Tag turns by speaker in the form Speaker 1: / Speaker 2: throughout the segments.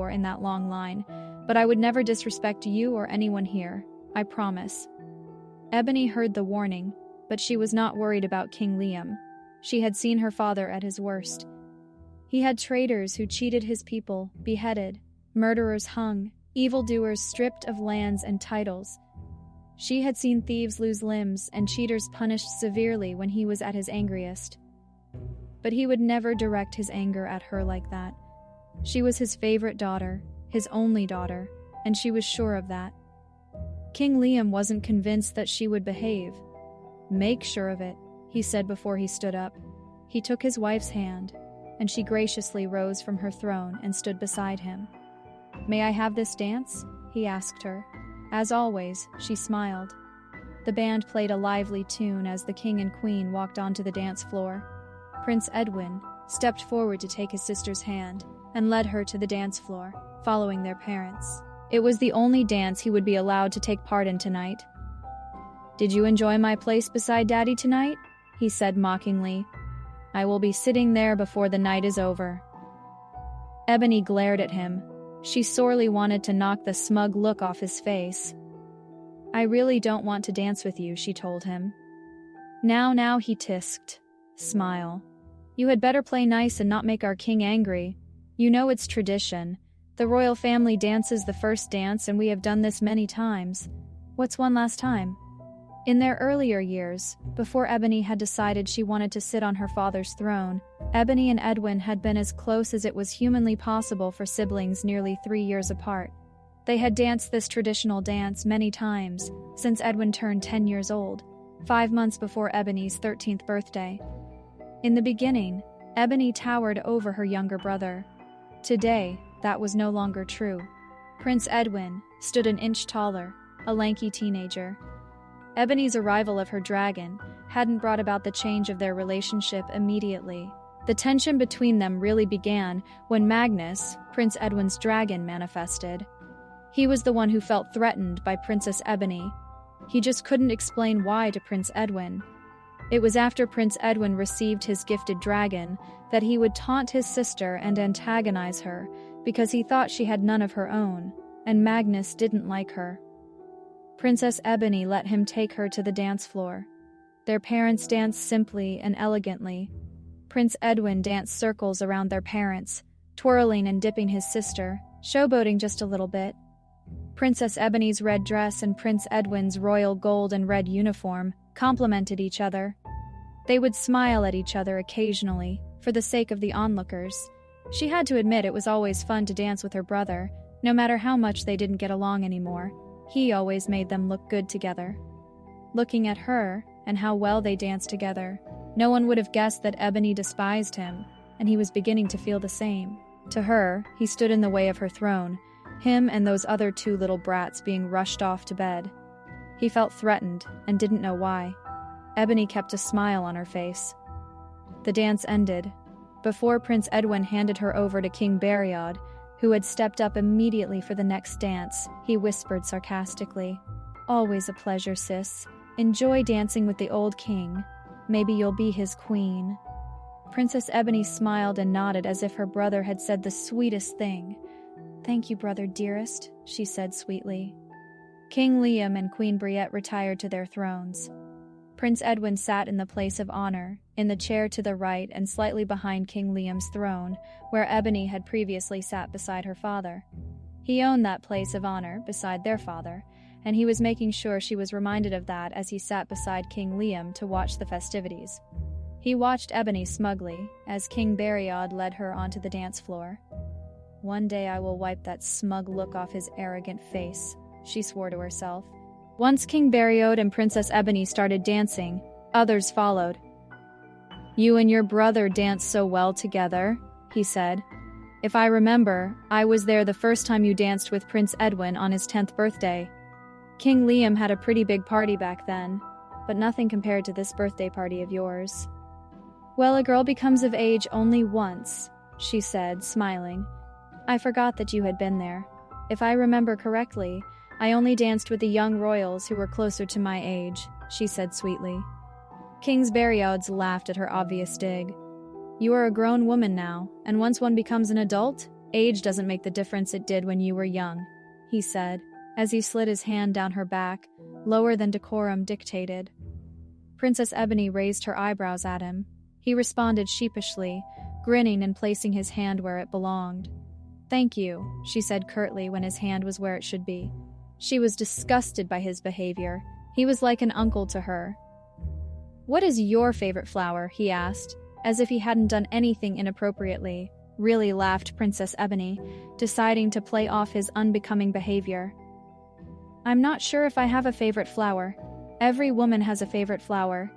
Speaker 1: in that long line, but I would never disrespect you or anyone here. I promise." Ebony heard the warning, but she was not worried about King Liam. She had seen her father at his worst. He had traitors who cheated his people, beheaded, murderers hung, evildoers stripped of lands and titles. She had seen thieves lose limbs and cheaters punished severely when he was at his angriest. But he would never direct his anger at her like that. She was his favorite daughter, his only daughter, and she was sure of that. King Liam wasn't convinced that she would behave. "Make sure of it," he said before he stood up. He took his wife's hand, and she graciously rose from her throne and stood beside him. "May I have this dance?" he asked her. As always, she smiled. The band played a lively tune as the king and queen walked onto the dance floor. Prince Edwin stepped forward to take his sister's hand and led her to the dance floor, following their parents. It was the only dance he would be allowed to take part in tonight. "Did you enjoy my place beside Daddy tonight?" he said mockingly. "I will be sitting there before the night is over." Ebony glared at him. She sorely wanted to knock the smug look off his face. "I really don't want to dance with you," she told him. Now, he tisked. "Smile. You had better play nice and not make our king angry. You know it's tradition. The royal family dances the first dance, and we have done this many times. What's one last time?" In their earlier years, before Ebony had decided she wanted to sit on her father's throne, Ebony and Edwin had been as close as it was humanly possible for siblings nearly 3 years apart. They had danced this traditional dance many times since Edwin turned 10 years old, 5 months before Ebony's 13th birthday. In the beginning, Ebony towered over her younger brother. Today, that was no longer true. Prince Edwin stood an inch taller, a lanky teenager. Ebony's arrival of her dragon hadn't brought about the change of their relationship immediately. The tension between them really began when Magnus, Prince Edwin's dragon, manifested. He was the one who felt threatened by Princess Ebony. He just couldn't explain why to Prince Edwin. It was after Prince Edwin received his gifted dragon that he would taunt his sister and antagonize her because he thought she had none of her own, and Magnus didn't like her. Princess Ebony let him take her to the dance floor. Their parents danced simply and elegantly. Prince Edwin danced circles around their parents, twirling and dipping his sister, showboating just a little bit. Princess Ebony's red dress and Prince Edwin's royal gold and red uniform complemented each other. They would smile at each other occasionally, for the sake of the onlookers. She had to admit it was always fun to dance with her brother, no matter how much they didn't get along anymore. He always made them look good together. Looking at her, and how well they danced together, no one would have guessed that Ebony despised him, and he was beginning to feel the same. To her, he stood in the way of her throne, him and those other 2 little brats being rushed off to bed. He felt threatened, and didn't know why. Ebony kept a smile on her face. The dance ended. Before Prince Edwin handed her over to King Beriod, who had stepped up immediately for the next dance, he whispered sarcastically, "Always a pleasure, sis. Enjoy dancing with the old king. Maybe you'll be his queen." Princess Ebony smiled and nodded as if her brother had said the sweetest thing. "Thank you, brother dearest," she said sweetly. King Liam and Queen Briette retired to their thrones. Prince Edwin sat in the place of honor, in the chair to the right and slightly behind King Liam's throne, where Ebony had previously sat beside her father. He owned that place of honor beside their father, and he was making sure she was reminded of that as he sat beside King Liam to watch the festivities. He watched Ebony smugly as King Beriod led her onto the dance floor. "One day I will wipe that smug look off his arrogant face," she swore to herself. Once King Beriod and Princess Ebony started dancing, others followed. "You and your brother dance so well together," he said. "If I remember, I was there the first time you danced with Prince Edwin on his 10th birthday. King Liam had a pretty big party back then, but nothing compared to this birthday party of yours." "Well, a girl becomes of age only once," she said, smiling. "I forgot that you had been there. If I remember correctly, I only danced with the young royals who were closer to my age," she said sweetly. Kings Beriods laughed at her obvious dig. "You are a grown woman now, and once one becomes an adult, Age doesn't make the difference it did when you were young, he said, as he slid his hand down her back, lower than decorum dictated. Princess Ebony raised her eyebrows at him. He responded sheepishly, grinning and placing his hand where it belonged. "Thank you," she said curtly when his hand was where it should be. She was disgusted by his behavior. He was like an uncle to her. "What is your favorite flower?" he asked, as if he hadn't done anything inappropriately. Really laughed Princess Ebony, deciding to play off his unbecoming behavior. "I'm not sure if I have a favorite flower. Every woman has a favorite flower.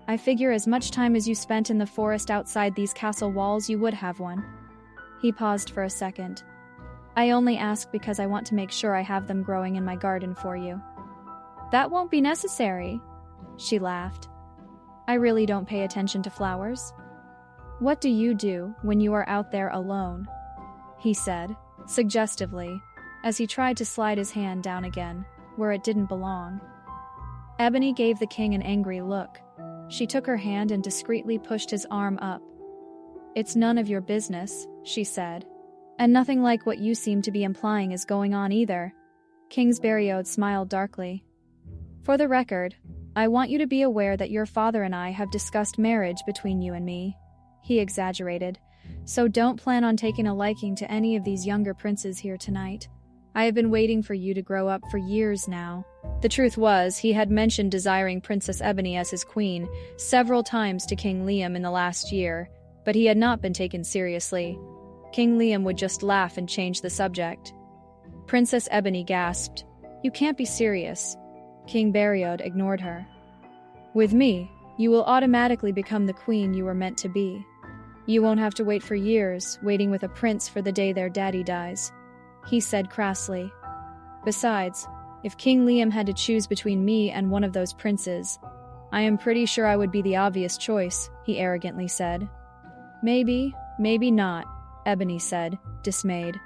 Speaker 1: I figure as much time as you spent in the forest outside these castle walls, you would have one." He paused for a second. "I only ask because I want to make sure I have them growing in my garden for you." "That won't be necessary," she laughed. "I really don't pay attention to flowers." "What do you do when you are out there alone?" he said, suggestively, as he tried to slide his hand down again, where it didn't belong. Ebony gave the king an angry look. She took her hand and discreetly pushed his arm up. "It's none of your business," she said. "And nothing like what you seem to be implying is going on either." Kingsburyode smiled darkly. "For the record, I want you to be aware that your father and I have discussed marriage between you and me," he exaggerated, "so don't plan on taking a liking to any of these younger princes here tonight. I have been waiting for you to grow up for years now." The truth was, he had mentioned desiring Princess Ebony as his queen several times to King Liam in the last year, but he had not been taken seriously. King Liam would just laugh and change the subject. Princess Ebony gasped. "You can't be serious." King Beriod ignored her. "With me, you will automatically become the queen you were meant to be. You won't have to wait for years, waiting with a prince for the day their daddy dies," he said crassly. "Besides, if King Liam had to choose between me and one of those princes, I am pretty sure I would be the obvious choice," he arrogantly said. "Maybe, maybe not," Ebony said, dismayed.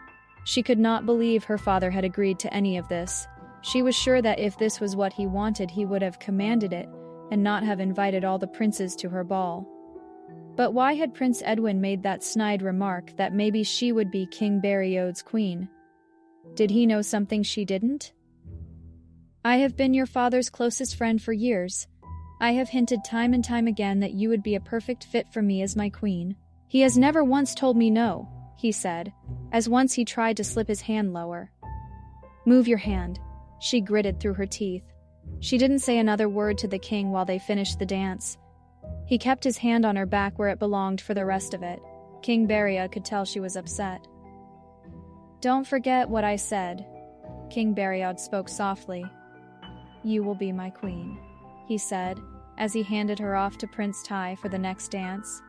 Speaker 1: She could not believe her father had agreed to any of this. She was sure that if this was what he wanted, he would have commanded it and not have invited all the princes to her ball. But why had Prince Edwin made that snide remark that maybe she would be King Beriod's queen? Did he know something she didn't? "I have been your father's closest friend for years. I have hinted time and time again that you would be a perfect fit for me as my queen. He has never once told me no," he said, as once he tried to slip his hand lower. "Move your hand," she gritted through her teeth. She didn't say another word to the king while they finished the dance. He kept his hand on her back where it belonged for the rest of it. King Beriod could tell she was upset. "Don't forget what I said." King Beriod spoke softly. "You will be my queen," he said, as he handed her off to Prince Tai for the next dance.